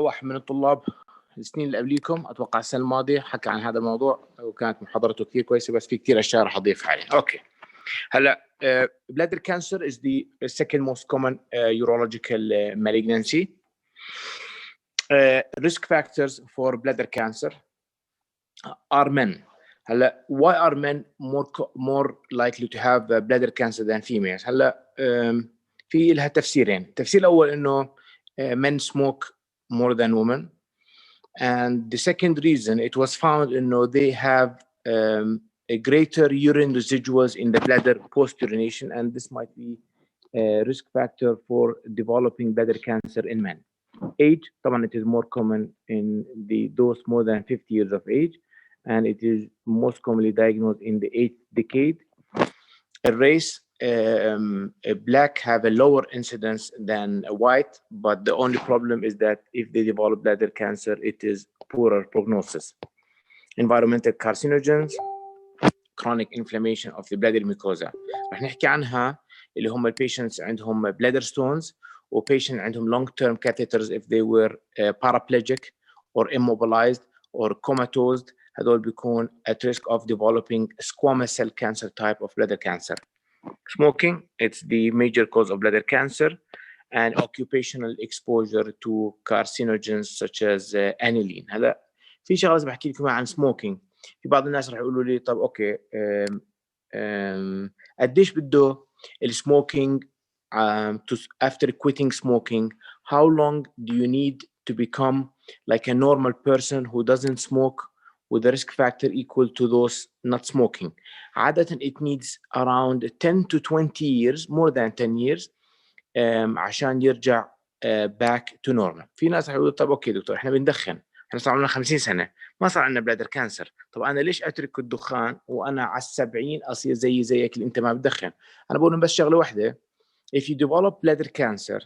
واحد من الطلاب السنين اللي قبليكم اتوقع السنه الماضيه حكى عن هذا الموضوع وكانت محاضرته كثير كويسه، بس في كثير اشياء راح اضيفها عليه. اوكي هلا bladder cancer is the second most common urological malignancy. Risk factors for bladder cancer are men. هلا why are men more likely to have bladder cancer than females؟ هلا في لها تفسيرين. التفسير الاول انه men smoke more than women, and the second reason it was found they have a greater urine residuals in the bladder post urination, and this might be a risk factor for developing bladder cancer in men. Age, طبعا it is more common in those more than 50 years of age, and it is most commonly diagnosed in the 8th decade. A race, black have a lower incidence than white, but the only problem is that if they develop bladder cancer, it is poorer prognosis. Environmental carcinogens, chronic inflammation of the bladder mucosa. رح نحكي عنها اللي هم البيشنتس عندهم bladder stones وpatient عندهم long-term catheters if they were paraplegic or immobilized or comatose. هذول بيكون at risk of developing squamous cell cancer type of bladder cancer. Smoking, it's the major cause of bladder cancer, and occupational exposure to carcinogens such as aniline. هلا في شغله لازم احكي لكم عن smoking. في بعض الناس رح يقولوا لي طب اوكي قديش بده السموكينج after quitting smoking, how long do you need to become like a normal person who doesn't smoke with a risk factor equal to those not smoking? عادة it needs around 10 to 20 years, more than 10 years عشان يرجع back to normal. في ناس يقولوا طب اوكي دكتور احنا بندخن، احنا صار لنا 50 سنة ما صار عندنا بلادر كانسر، طب انا ليش اترك الدخان وانا على 70 اصير زيك اللي انت ما بتدخن؟ انا بقول بس شغلة واحدة. If you develop bladder cancer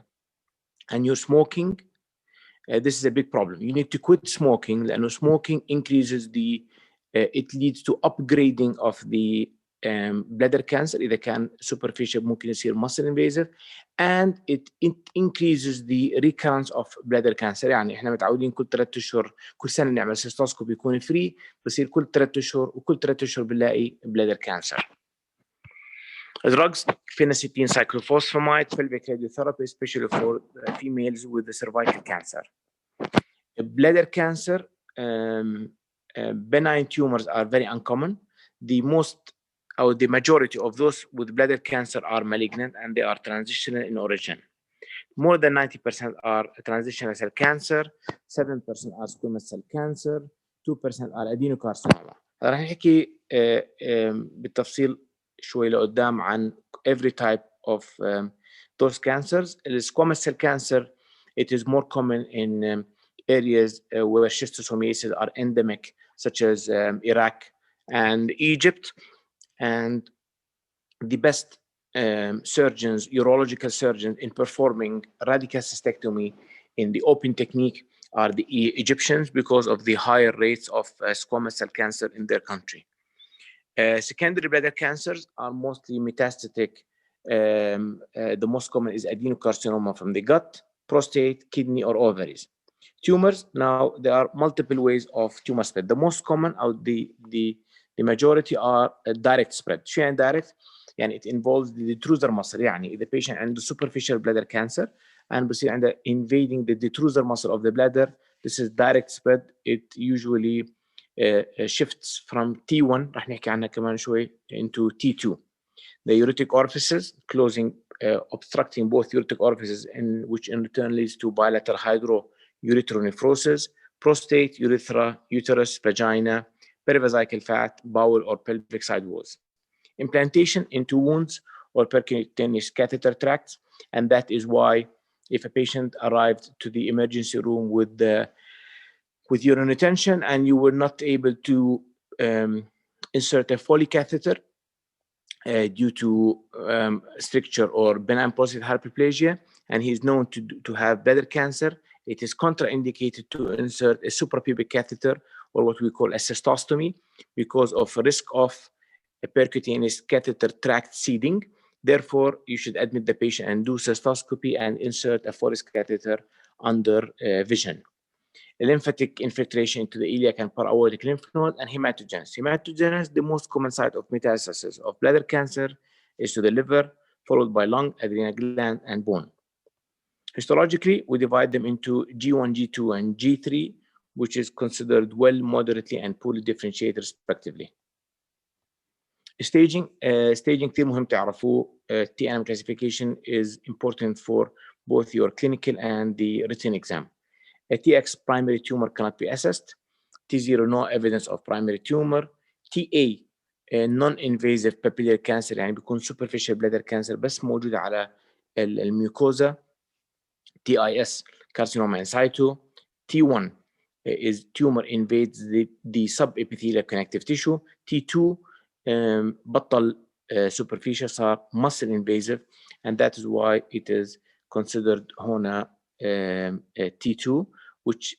and you're smoking, this is a big problem. You need to quit smoking لأنه smoking increases it leads to upgrading of the bladder cancer. إذا كان superficial ممكن يصير muscle invasive, and it increases the recurrence of bladder cancer. يعني إحنا متعودين كل 3 أشهر كل سنة نعمل سيستوسكوبي يكون فري، بصير كل 3 أشهر وكل 3 أشهر بنلاقي bladder cancer. Drugs, phenacetin cyclophosphamide, pelvic radiotherapy, especially for females with the cervical cancer. Bladder cancer, benign tumors are very uncommon. The majority of those with bladder cancer are malignant and they are transitional in origin. More than 90% are transitional cell cancer, 7% are squamous cell cancer, 2% are adenocarcinoma. راح نحكي بالتفصيل شوي لقدام عن every type of those cancers. The squamous cell cancer, it is more common in areas where schistosomiasis are endemic, such as Iraq and Egypt. And the best surgeons, urological surgeons in performing radical cystectomy in the open technique are the Egyptians because of the higher rates of squamous cell cancer in their country. Secondary bladder cancers are mostly metastatic. The most common is adenocarcinoma from the gut, prostate, kidney, or ovaries. Tumors, now there are multiple ways of tumor spread. The most common, the majority are direct spread. شو يعني direct؟ يعني it involves the detrusor muscle. يعني إذا patient عنده superficial bladder cancer and بصير عنده invading the detrusor muscle of the bladder, this is direct spread. It usually shifts from T1 رح نحكي عنها كمان شوي into T2. The ureteric orifices closing, obstructing both ureteric orifices, which in return leads to bilateral hydroureteronephrosis, prostate, urethra, uterus, vagina, perivesical fat, bowel or pelvic side walls. Implantation into wounds or percutaneous catheter tracts, and that is why if a patient arrived to the emergency room with urine retention and you were not able to insert a Foley catheter due to stricture or benign prostate hyperplasia, and he is known to have bladder cancer, it is contraindicated to insert a suprapubic catheter or what we call a cystostomy because of risk of a percutaneous catheter tract seeding. Therefore, you should admit the patient and do cystoscopy and insert a Foley catheter under vision. lymphatic infiltration into the iliac and para-aortic lymph node, and hematogenesis. Hematogenesis, the most common site of metastasis of bladder cancer, is to the liver, followed by lung, adrenal gland, and bone. Histologically, we divide them into G1, G2, and G3, which is considered well, moderately, and poorly differentiated respectively. Staging كتير مهم تعرفوه. TNM classification is important for both your clinical and the written exam. A TX primary tumor cannot be assessed. T0 no evidence of primary tumor. TA non-invasive papillary cancer يعني بيكون superficial bladder cancer بس موجودة على الميوكوزا. TIS carcinoma in situ. T1 is tumor invades the subepithelial connective tissue. T2 بطل superficial صار muscle invasive, and that is why it is considered هنا T2, which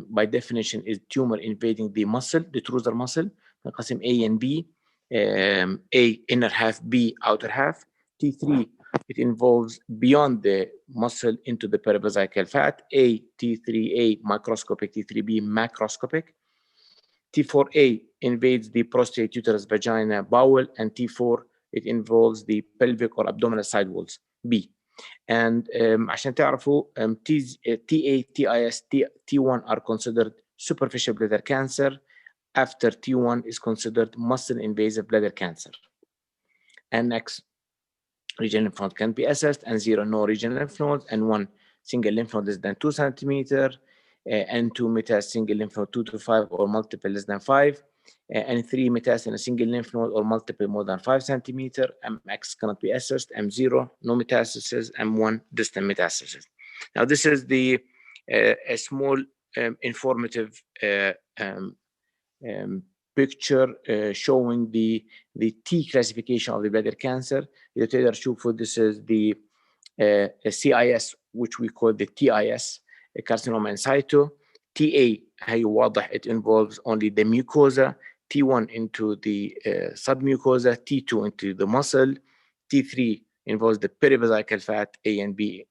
by definition is tumor invading the muscle, the trusor muscle. نقسم A and B. A inner half, B outer half. T3 it involves beyond the muscle into the perivascular fat. A, T3A microscopic, T3B macroscopic. T4A invades the prostate, uterus, vagina, bowel, and T4 it involves the pelvic or abdominal side walls. B. And عشان تعرفوا TA, TIS, T1 are considered superficial bladder cancer. After T1 is considered muscle invasive bladder cancer. And next, regional lymph node can be assessed, and 0 no regional lymph nodes, and 1 single lymph node less than 2 centimeter, and 2 metastasis single lymph node 2 to 5 or multiple less than 5, and 3 metastasis in a single lymph node or multiple more than 5 centimeter. MX cannot be assessed. M0 no metastasis. M1 distant metastasis. Now this is the a small informative picture showing the T classification of the bladder cancer. This is the CIS, which we call the TIS, carcinoma in situ. TA هي واضح, it involves only the mucosa. T1 into the submucosa. T2 into the muscle. T3 involves the perivascular fat, A and B,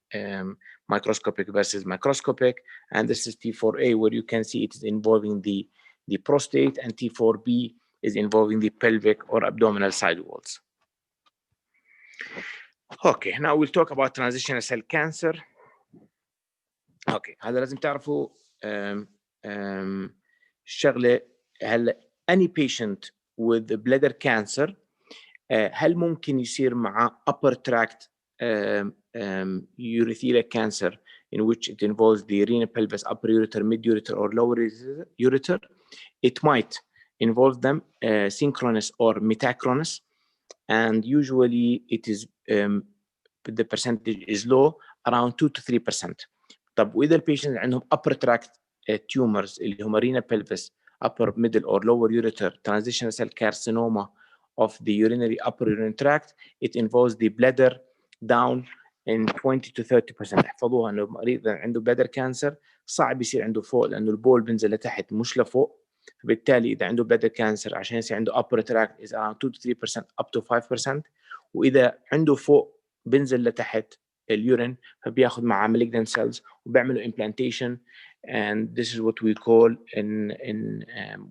microscopic versus microscopic. And this is T4A, where you can see it is involving the prostate, and T4B is involving the pelvic or abdominal side walls. Okay, now we'll talk about transitional cell cancer. Okay, هذا لازم تعرفوا شغلة. هلا any patient with bladder cancer هل ممكن يصير مع upper tract urothelial cancer in which it involves the renal pelvis, upper ureter, mid ureter, or lower ureter? It might involve them synchronous or metachronous, and usually it is the percentage is low, around 2 to 3%. طب وإذا البيشنت عندهم upper tract tumors اللي هم renal pelvis, upper, middle, or lower ureter, transitional cell carcinoma of the urinary upper urinary tract, it involves the bladder down in 20 to 30%. احفظوها انه المريض عنده bladder cancer صعب يصير عنده فوق لانه البول بينزل لتحت مش لفوق. فبالتالي اذا عنده bladder cancer عشان يصير عنده upper tract is around 2 to 3% up to 5%. واذا عنده فوق بينزل لتحت اليورين فبياخذ معاه malignant cells وبيعملوا implantation, and this is what we call in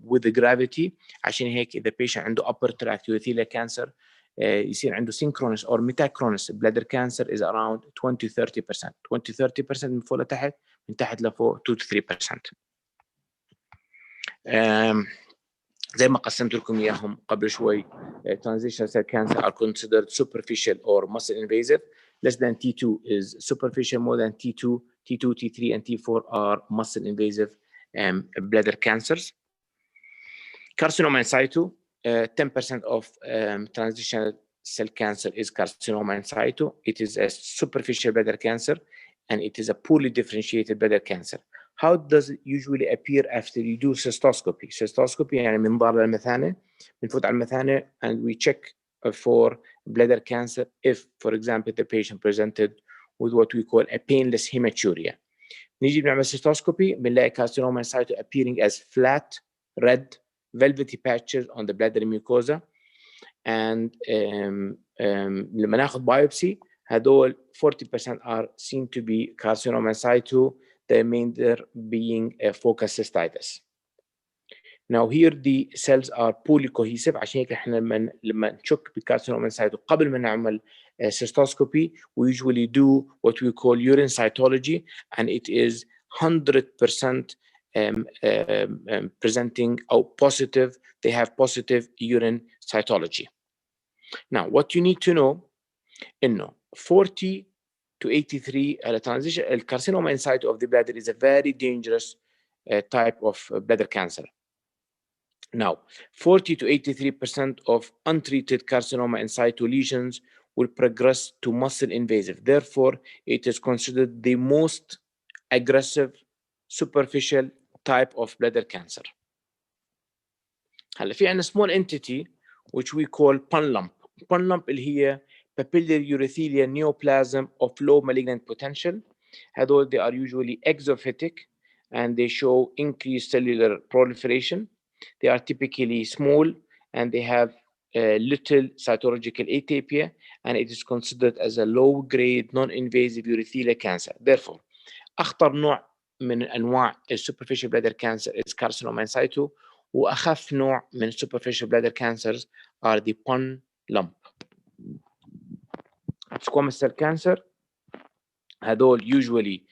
with the gravity. عشان هيك اذا patient عنده upper tract urothelial cancer يصير عنده synchronous or metachronous bladder cancer is around 20 to 30%. 20 to 30% من فوق لتحت، من تحت لفوق 2 to 3%. زي ما قسمت لكم اياهم قبل شوي. Transitional cell cancer are considered superficial or muscle invasive. Less than T2 is superficial. More than T2, T3, and T4 are muscle invasive bladder cancers. Carcinoma in situ. 10% of transitional cell cancer is carcinoma in situ. It is a superficial bladder cancer, and it is a poorly differentiated bladder cancer. How does it usually appear after you do cystoscopy? Cystoscopy يعني منظار للمثانة، بنفوت على المثانة and we check for bladder cancer if, for example, the patient presented with what we call a painless hematuria. نيجي بنعمل cystoscopy بنلاقي carcinoma in situ appearing as flat, red, velvety patches on the bladder mucosa, and لما ناخذ biopsy هدول 40% are seen to be carcinoma in situ. the remainder being a focus cystitis. Now here the cells are poorly cohesive. عشان هيك احنا لما نشك بكارسينوما انسايتو قبل ما نعمل cystoscopy, we usually do what we call urine cytology, and it is 100% presenting or positive. They have positive urine cytology. Now, what you need to know, إنه 40 to 83 transition carcinoma in situ of the bladder is a very dangerous type of bladder cancer. Now, 40 to 83% of untreated carcinoma in situ lesions will progress to muscle invasive. Therefore, it is considered the most aggressive superficial type of bladder cancer. هلا في عندنا small entity which we call pun lump. Pun lump اللي هي papillary urothelial neoplasm of low malignant potential. هذول they are usually exophytic and they show increased cellular proliferation. They are typically small and they have little cytological atypia, and it is considered as a low-grade non-invasive urothelial cancer. Therefore, أخطر نوع من أنواع superficial bladder cancer is carcinoma in situ, وأخف نوع من superficial bladder cancers are the pun lump. Squamous cell cancer هذول usually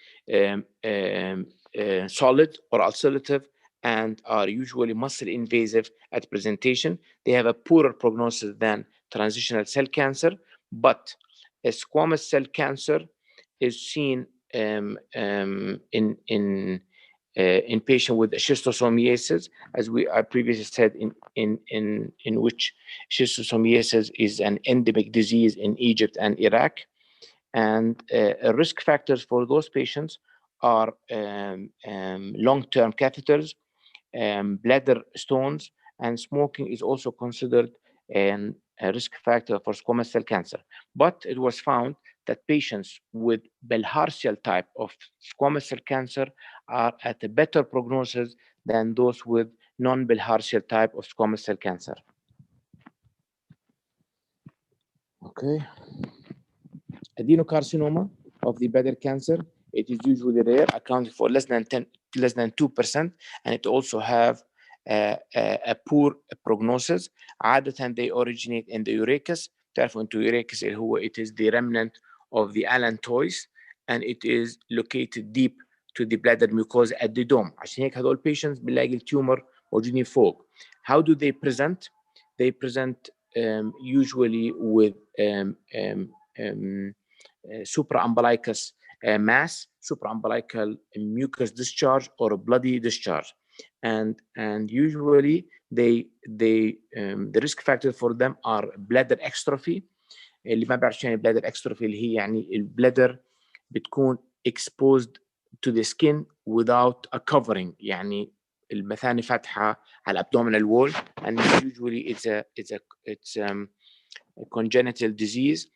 solid or ulcerative and are usually muscle invasive at presentation. They have a poorer prognosis than transitional cell cancer, but a squamous cell cancer is seen in patients with schistosomiasis, as I previously said, in which schistosomiasis is an endemic disease in Egypt and Iraq. And risk factors for those patients are long-term catheters, bladder stones, and smoking is also considered a risk factor for squamous cell cancer. But it was found that patients with bilharzia type of squamous cell cancer are at a better prognosis than those with non-bilharzia type of squamous cell cancer. Okay. Adenocarcinoma of the bladder cancer, it is usually rare, accounting for less than 2%, and it also have a poor prognosis. عادة they originate in the urachus. تعرفوا انتوا urachus اللي هو it is the remnant of the allantois, and it is located deep to the bladder mucosa at the dome. عشان هيك هذول patients بنلاقي التيومر موجودين فوق. How do they present? They present usually with supraumbilicus mass, supraumbilical mucus discharge, or a bloody discharge, and usually the risk factors for them are bladder extrophy. اللي ما بيعرف يعني bladder extrophy اللي هي يعني البلادر بتكون exposed to the skin without a covering، يعني المثانة فاتحة على abdominal wall, and usually it's a congenital disease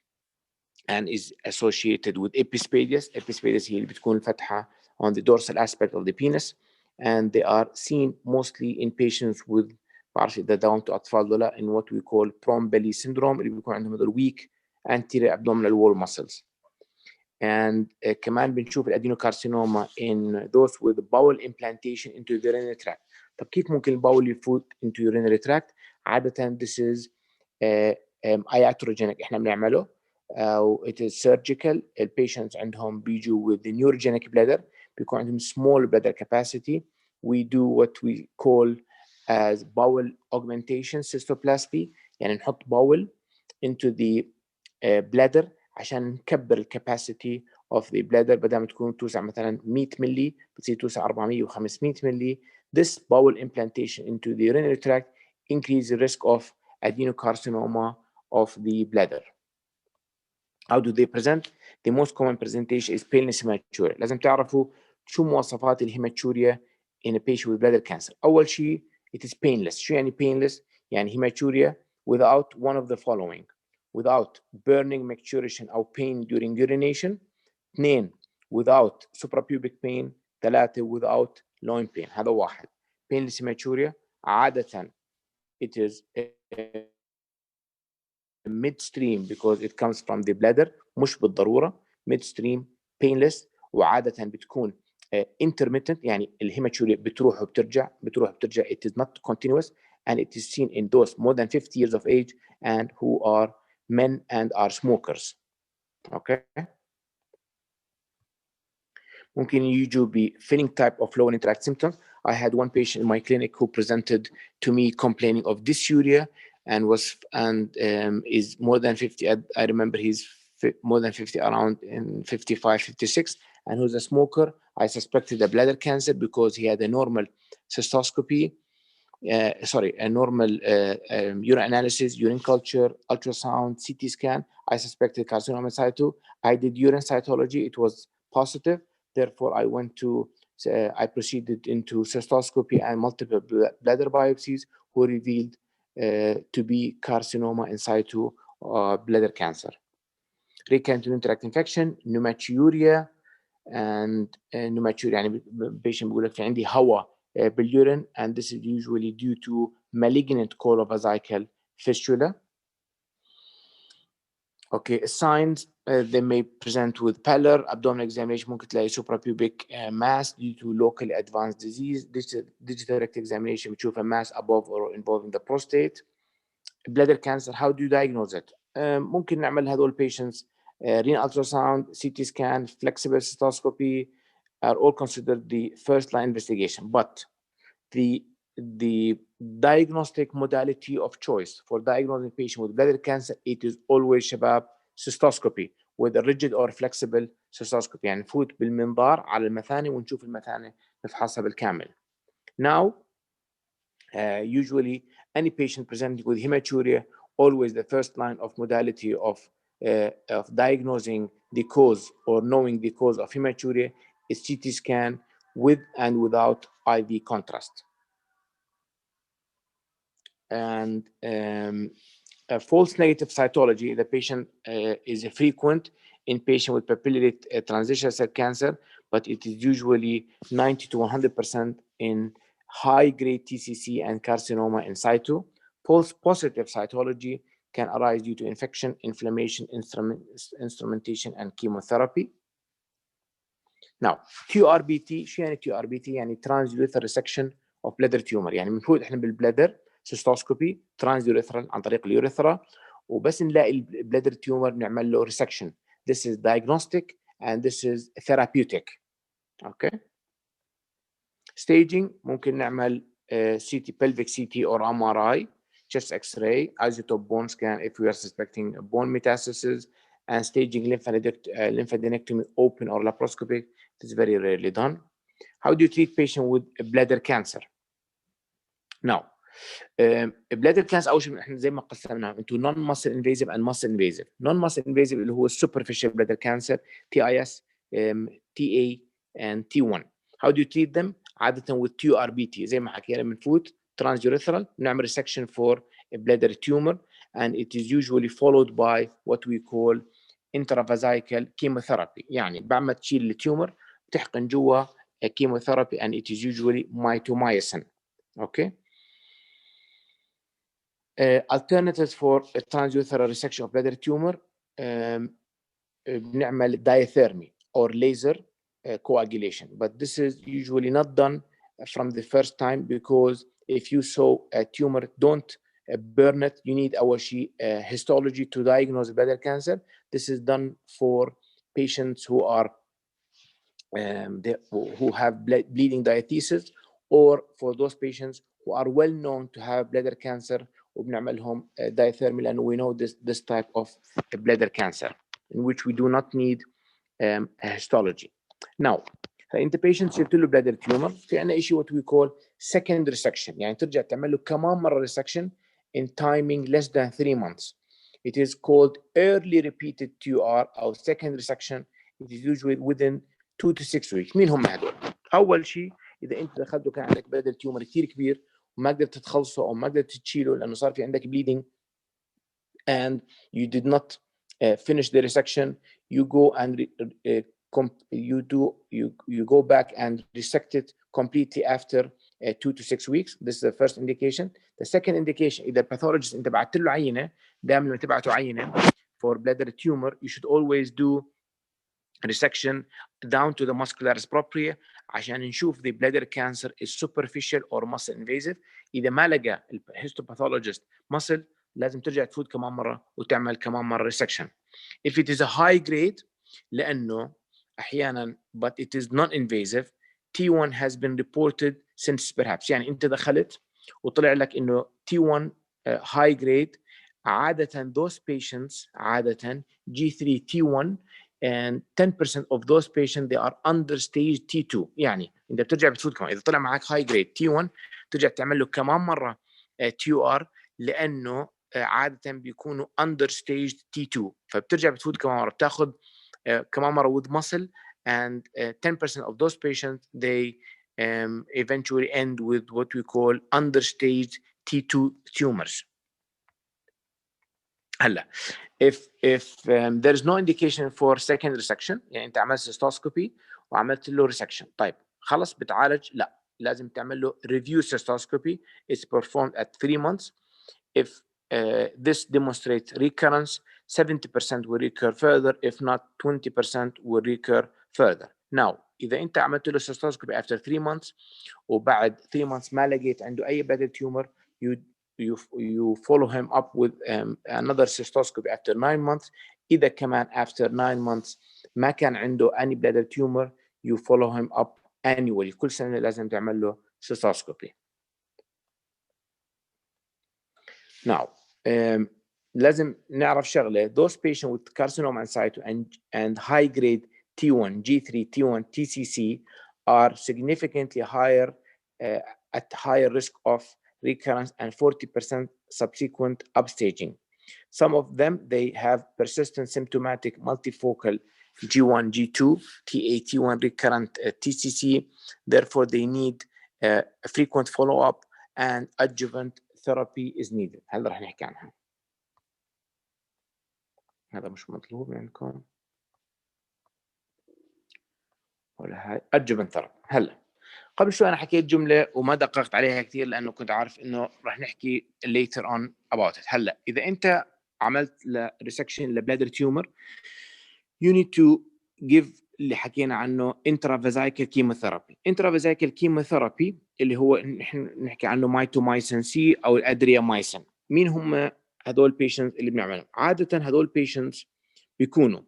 and is associated with epispadias. Epispadias هي اللي بتكون الفتحة on the dorsal aspect of the penis, and they are seen mostly in patients with بعرف إذا داومتوا أطفال ولا in what we call prone belly syndrome اللي بيكون عندهم هذول weak anterior abdominal wall muscles. And كمان بنشوف الادينوكارسينوما in those with bowel implantation into the urinary tract. طب كيف ممكن الباول يفوت into urinary tract؟ عادة this is iatrogenic احنا بنعمله. It is surgical. Patients عندهم بيجوا with the neurogenic bladder بيكون عندهم small bladder capacity. We do what we call as bowel augmentation cystoplasty، يعني نحط bowel into the bladder عشان نكبر الكاباسيتي of the bladder. بدل ما تكون توسع مثلا 100 ملي بتصير توسع 400 و500 ملي. This bowel implantation into the urinary tract increases the risk of adenocarcinoma of the bladder. How do they present? The most common presentation is paleness hematuria. لازم تعرفوا شو مواصفات الهيماتوريا in a patient with bladder cancer. أول شيء it is painless. شو يعني painless؟ يعني hematuria without one of the following: without burning, micturition أو pain during urination. 2 without suprapubic pain. 3 without loin pain. هذا واحد. painless hematuria عادة it is midstream because it comes from the bladder، مش بالضرورة midstream painless، وعادة بتكون intermittent يعني الهيماتوريا بتروح وبترجع بتروح وبترجع. It is not continuous and it is seen in those more than 50 years of age and who are men and are smokers. Okay. ممكن يجوا ب feeling type of low interact symptoms. I had one patient in my clinic who presented to me complaining of dysuria and is more than 50. I remember he's more than 50, around in 55, 56, and who's a smoker. I suspected a bladder cancer because he had a normal cystoscopy, a normal urine analysis, urine culture, ultrasound, CT scan. I suspected carcinoma in situ. I did urine cytology. It was positive. Therefore, I proceeded into cystoscopy and multiple bladder biopsies who revealed to be carcinoma in situ bladder cancer. Recurrent urinary tract infection, pneumaturia, and pneumaturia يعني patient بيقول لك في عندي هواء بالurine, and this is usually due to malignant colovesical fistula. Okay, signs, they may present with pallor, abdominal examination ممكن تلاقي suprapubic mass due to locally advanced disease. Digital rectal examination بتشوف a mass above or involving the prostate. Bladder cancer, how do you diagnose it? ممكن نعمل هذول patients renal ultrasound, CT scan, flexible cystoscopy are all considered the first line investigation, but the diagnostic modality of choice for diagnosing patient with bladder cancer, it is always شباب cystoscopy, whether rigid or flexible cystoscopy. يعني نفوت بالمنظار على المثانة ونشوف المثانة نفحصها بالكامل. Now, usually any patient presenting with hematuria, always the first line of modality of diagnosing the cause or knowing the cause of hematuria is CT scan with and without IV contrast. And a false negative cytology, the patient is frequent in patient with papillary transitional cell cancer, but it is usually 90 to 100% in high-grade TCC and carcinoma in situ. False positive cytology can arise due to infection, inflammation, instrumentation, and chemotherapy. Now, TURBT شو يعني TURBT؟ يعني transurethral resection of bladder tumor. يعني بنفوت احنا بالبلادر cystoscopy transurethral عن طريق اليوريثرا وبس نلاقي البلادر تيومر نعمل له resection. This is diagnostic and this is therapeutic. Okay. Staging ممكن نعمل CT, pelvic CT or MRI, chest X-ray, isotope bone scan if we are suspecting bone metastasis, and staging lymphadenectomy open or laparoscopic. It is very rarely done. How do you treat patient with bladder cancer? Now, bladder cancer اول شيء احنا زي ما قسمناها into non-muscle invasive and muscle invasive. Non-muscle invasive اللي هو superficial bladder cancer, TIS, TA, and T1. How do you treat them? عادة with TURBT زي ما حكينا بنفوت transurethral نعمل resection for a bladder tumor, and it is usually followed by what we call intravesical chemotherapy. يعني بعد ما تشيل التيومر بتحقن جوا chemotherapy and it is usually mitomycin. Okay. Alternatives for a transurethral resection of bladder tumor, بنعمل diathermy or laser coagulation, but this is usually not done from the first time because if you saw a tumor, don't burn it. You need our histology to diagnose bladder cancer. This is done for patients who are who have bleeding diathesis, or for those patients who are well known to have bladder cancer. وبنعملهم diathermy and we know this type of bladder cancer in which we do not need a histology. Now, انت patient شلت له bladder tumor في عندنا شيء what we call second resection, يعني ترجع تعمل له كمان مرة resection in timing less than 3 months. It is called early repeated TUR or second resection. It is usually within 2 to 6 weeks. مين هم هذول؟ أول شيء إذا أنت دخلته كان عندك bladder tumor كثير كبير وما قدرت تخلصه أو ما قدرت تشيله لأنه صار في عندك bleeding and you did not finish the resection, you go and you go back and resect it completely after 2 to 6 weeks. This is the first indication. The second indication, إذا pathologist أنت بعت له عينة دائما لما تبعته عينة for bladder tumor, you should always do resection down to the muscularis propria عشان نشوف the bladder cancer is superficial or muscle invasive. إذا ما لقى الهيستوباثولوجيست muscle لازم ترجع تفوت كمان مرة وتعمل كمان مرة resection. If it is a high grade لأنه أحيانا but it is non-invasive, T1 has been reported since perhaps يعني أنت دخلت وطلع لك إنه T1 high grade. عادة those patients عادة G3 T1 and 10% of those patients they are under stage T2. يعني انت بترجع بتفوت كمان اذا طلع معك high grade T1 ترجع تعمل له كمان مره TUR لانه عاده بيكونوا under stage T2 فبترجع بتفوت كمان مره بتاخذ كمان مره with muscle and 10% of those patients they eventually end with what we call under stage T2 tumors. هلا if there is no indication for second resection يعني انت عملت cystoscopy وعملت له resection طيب خلص بتعالج لا لازم تعمل له review cystoscopy. It's performed at 3 months. If this demonstrates recurrence 70% will recur further, if not 20% will recur further. Now إذا أنت عملت له cystoscopy after 3 months وبعد 3 months ما لقيت عنده أي bladder tumor you follow him up with another cystoscopy after 9 months. إذا كمان after 9 months ما كان عنده any bladder tumor you follow him up annually. كل سنة لازم تعمل له cystoscopy. Now لازم نعرف شغلة those patients with carcinoma in situ and high grade T1 G3 T1 TCC are significantly higher at higher risk of recurrence and 40% subsequent upstaging. Some of them they have persistent symptomatic multifocal G1 G2 Ta-T1 recurrent TCC. Therefore they need a frequent follow-up and adjuvant therapy is needed. هلا رح نحكي عنها. هذا مش مطلوب منكم ولا هاي adjuvant therapy. هلا قبل شوي أنا حكيت جملة وما دققت عليها كثير لأنه كنت عارف إنه رح نحكي later on about it. هلا إذا أنت عملت resection لبلادر tumor you need to give اللي حكينا عنه intravesical chemotherapy. intravesical chemotherapy اللي هو نحن نحكي عنه مايتومايسين سي أو الأدريامايسين. مين هم هذول patients اللي بنعملهم؟ عادة هذول patients بيكونوا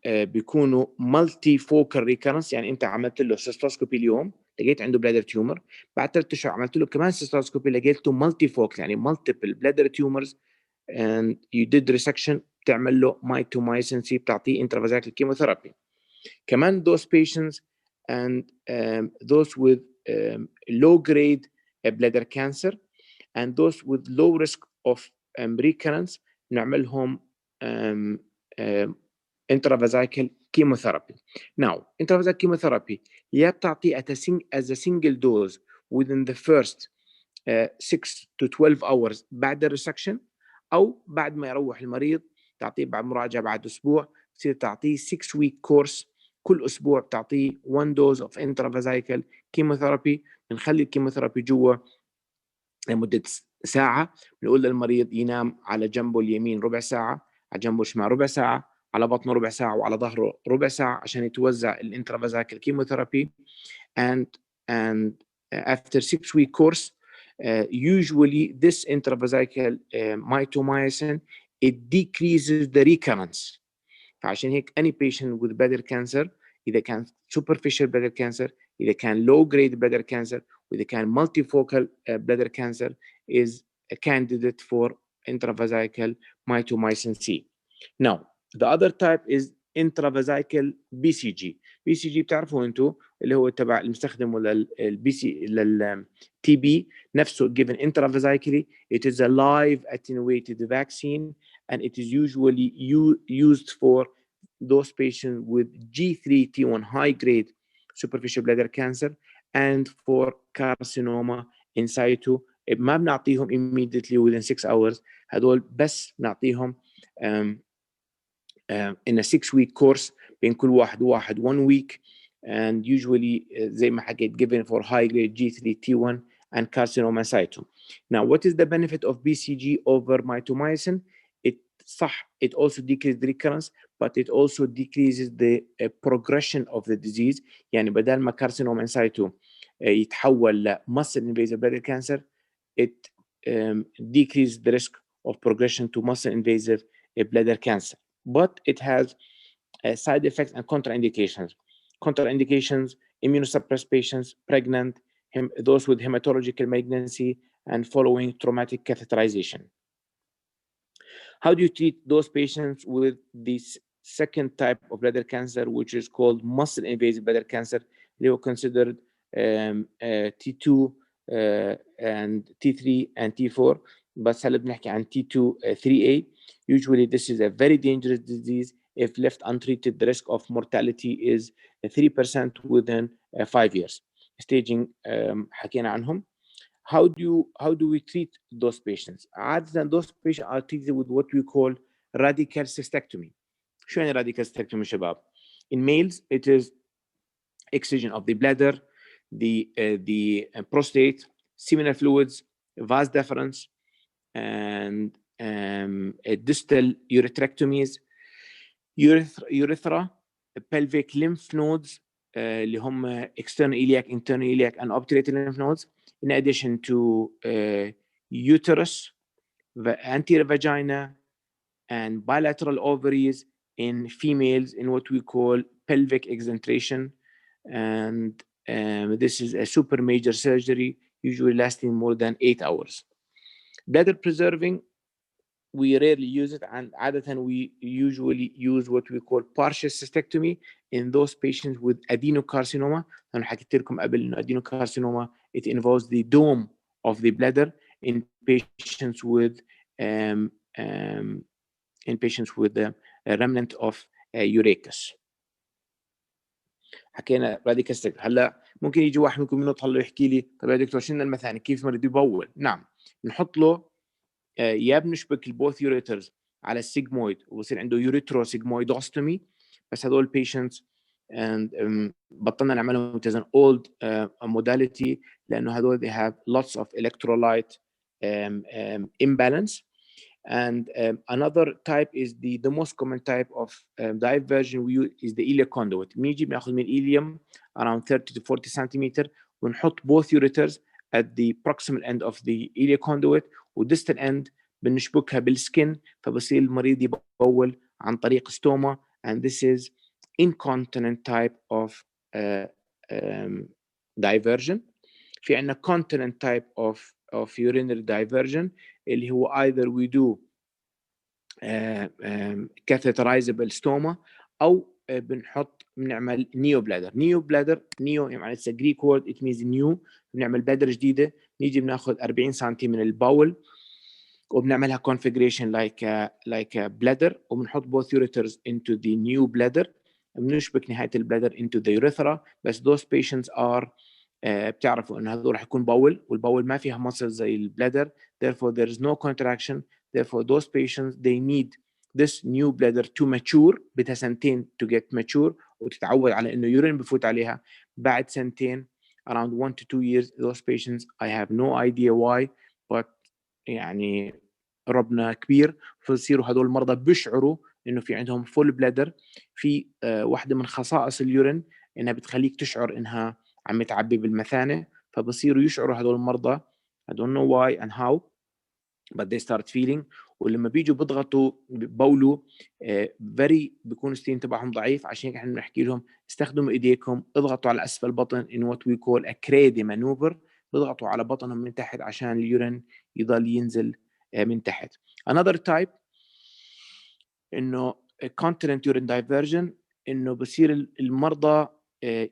بيكونوا مالتي فوكال ريكرنس. يعني انت عملت له سيستوسكوبي اليوم لقيت عنده بلادر تيومر بعد 3 اشهر عملت له كمان سيستوسكوبي لقيته مالتي فوكال يعني مالتيبل بلادر تيومرز and you did resection بتعمل له مايتومايسين سي بتعطيه intravesical chemotherapy. كمان those patients and those with low grade bladder cancer and those with low risk of recurrence نعملهم intravesical chemotherapy. Now, intravesical chemotherapy يا بتعطي as a single dose within the first 6 to 12 hours بعد الريسكشن أو بعد ما يروح المريض تعطيه بعد مراجعة بعد أسبوع تصير تعطيه 6 week course. كل أسبوع بتعطيه 1 dose of intravesical chemotherapy. بنخلي الكيموثيرابي جوا لمدة ساعة. بنقول للمريض ينام على جنبه اليمين ربع ساعة على جنبه الشمال ربع ساعة على بطنه ربع ساعة وعلى ظهره ربع ساعة عشان يتوزع الانترافازايكال كيموثيرابي. and after 6-week course usually this intravesical mitomycin it decreases the recurrence. فعشان هيك any patient with bladder cancer إذا كان superficial bladder cancer إذا كان low grade bladder cancer وإذا كان multifocal bladder cancer is a candidate for intravesical mitomycin C. Now the other type is intravesical BCG. BCG بتعرفوا انتوا اللي هو تبع المستخدم للبي سي للتي بي نفسه given intravesically. It is a live attenuated vaccine and it is usually used for those patients with G3 T1 high grade superficial bladder cancer and for carcinoma in situ. ما بنعطيهم immediately within 6 hours. هدول بس نعطيهم in a 6-week course بين كل واحد 1 week and usually زي ما حكيت given for high grade G3 T1 and carcinoma in situ. Now what is the benefit of BCG over mitomycin? It صح, it also decreases the recurrence, but it also decreases the progression of the disease. يعني بدل ما carcinoma in situ يتحول ل muscle invasive bladder cancer, it decreases the risk of progression to muscle invasive bladder cancer. But it has side effects and contraindications. Contraindications: immunosuppressed patients, pregnant, those with hematological malignancy, and following traumatic catheterization. How do you treat those patients with this second type of bladder cancer, which is called muscle invasive bladder cancer? They were considered T2 and T3 and T4, بس هلا بنحكي عن T2 3A. Usually this is a very dangerous disease. If left untreated, the risk of mortality is 3% within 5 years. Staging حكينا عنهم. How do we treat those patients? عادة those patients are treated with what we call radical cystectomy. شو يعني radical cystectomy شباب? In males, it is excision of the bladder, the prostate, seminal fluids, vas deferens, and distal uretrectomies, urethra, pelvic lymph nodes, اللي هم external iliac, internal iliac, and obturator lymph nodes, in addition to uterus, anterior vagina, and bilateral ovaries in females in what we call pelvic exentration. And this is a super major surgery, usually lasting more than 8 hours. Bladder preserving, we rarely use it, and عادة we usually use what we call partial cystectomy in those patients with adenocarcinoma. أنا حكيت لكم قبل إنه adenocarcinoma, it involves the dome of the bladder in patients with a remnant of urachus. حكينا radical cystectomy. هلا ممكن يجي واحد منكم ينط هلا يحكي لي طيب يا دكتور شنو المثاني كيف مريض يبول؟ نعم، نحط له يا بنشبك البوث يوريترز على السيجمويد وبصير عنده يوريتروسيجمويدوستومي، بس هذول patients and بطلنا نعملهم as an old modality لانه هذول they have lots of electrolyte imbalance. And another type is the most common type of diversion we use is the iliac conduit. بنيجي بناخذ من الإليوم around 30 to 40 centimeter ونحط both ureters at the proximal end of the iliac conduit ودistal end بنشبكها بالسكن، فبصير المريض يبول عن طريق ستوما. And this is incontinent type of diversion. في عندنا continent type of urinary diversion اللي هو either we do catheterizable stoma أو بنعمل neo bladder. neo يعني it's a Greek word, it means new. بنعمل bladder جديدة، نيجي بناخذ 40 سنتي من الباول وبنعملها configuration like a bladder وبنحط both ureters into the new bladder، بنشبك نهاية البلادر into the urethra. بس those patients are بتعرفوا إن هذول رح يكون باول والباول ما فيها muscles زي البلادر، therefore there is no contraction. Therefore those patients they need this new bladder to mature. بدها سنتين to get mature وتتعود على إنه يورين بفوت عليها. بعد سنتين around 1 to 2 years those patients I have no idea why but يعني ربنا كبير، فيصيروا هذول المرضى بيشعروا انه في عندهم فول بلادر. في واحده من خصائص اليورين انها بتخليك تشعر انها عم تعبي بالمثانه، فبصيروا يشعروا هذول المرضى I don't know why and how but they start feeling. ولما بيجوا بيضغطوا ببولوا very بيكون الستين تبعهم ضعيف، عشان هيك احنا بنحكي لهم استخدموا ايديكم اضغطوا على اسفل البطن in what we call a cradle maneuver، بيضغطوا على بطنهم من تحت عشان اليورين يضل ينزل من تحت. Another type انه continent urine diversion، انه بصير المرضى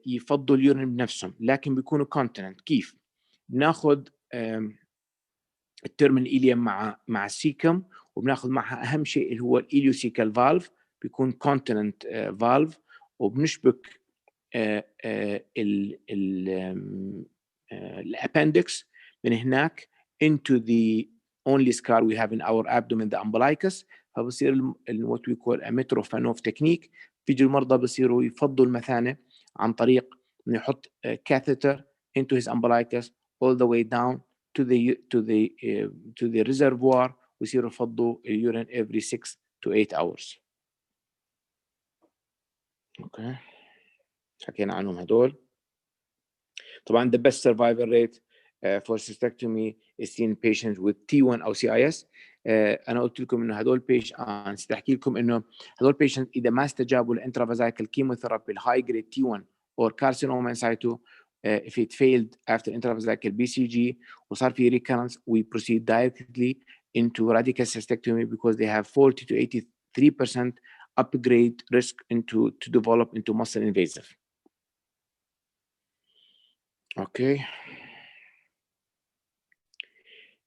يفضوا اليورين بنفسهم لكن بيكونوا continent. كيف؟ بناخذ الترمين إليوم مع السيكم وبناخذ معها اهم شيء اللي هو الإليوسيكال فالف، بيكون continent valve، وبنشبك الابندكس من هناك into the only scar we have in our abdomen the umbilicus. فبصير what we call a Mitrofanoff technique. بيجي المرضى بصيروا يفضوا المثانة عن طريق إنه يحط catheter into his umbilicus all the way down to the reservoir ويصيروا يفضوا urine every 6 to 8 hours. اوكي حكينا عنهم هدول. طبعا the best survival rate for cystectomy is seen in patients with T1 او CIS. انا قلت لكم انه هدول نسيت احكي لكم انه هدول patients اذا ما استجابوا للانترافازايكال كيموثيرابي الهاي جريد T1 or carcinoma in situ, if it failed after intravascular BCG وصار في recurrence, we proceed directly into radical cystectomy because they have 40 to 83% upgrade risk to develop into muscle invasive. Okay.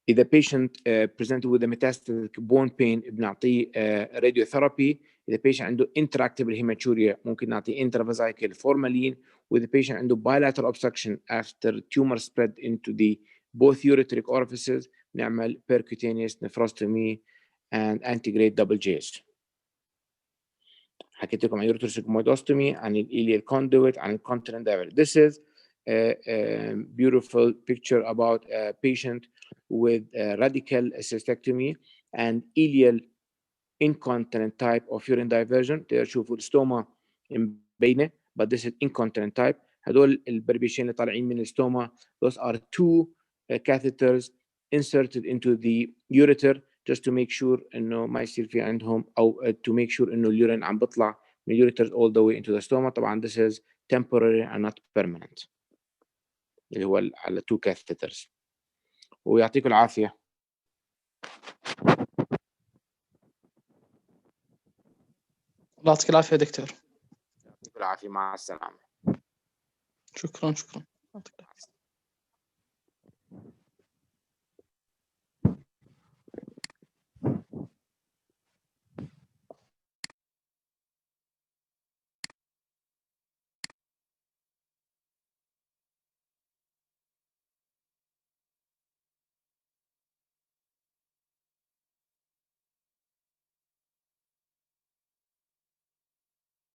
If the patient presented with a metastatic bone pain بنعطيه radiotherapy. If the patient عنده intractable hematuria ممكن نعطيه intravesical formalin. With the patient عنده bilateral obstruction after tumor spread into the both ureteric orifices نعمل percutaneous nephrostomy and antegrade double J's. حكيت لكم عن ureterosigmoidostomy, عن الإليال conduit, عن continent diverter. This is a beautiful picture about a patient with radical cystectomy and ileal incontinent type of urine diversion. تشوفوا الستوما مبينة, but this is incontinent type. هدول البربيشين اللي طالعين من الستوما, those are two catheters inserted into the ureter just to make sure إنه ما يصير في عندهم أو to make sure إنه اليورين عم بطلع من ureters all the way into the stoma. طبعا this is temporary and not permanent. اللي هو على two catheters. ويعطيكم العافية. الله يعطيك العافية يا دكتور. يعطيكم العافية, مع السلامة. شكرا.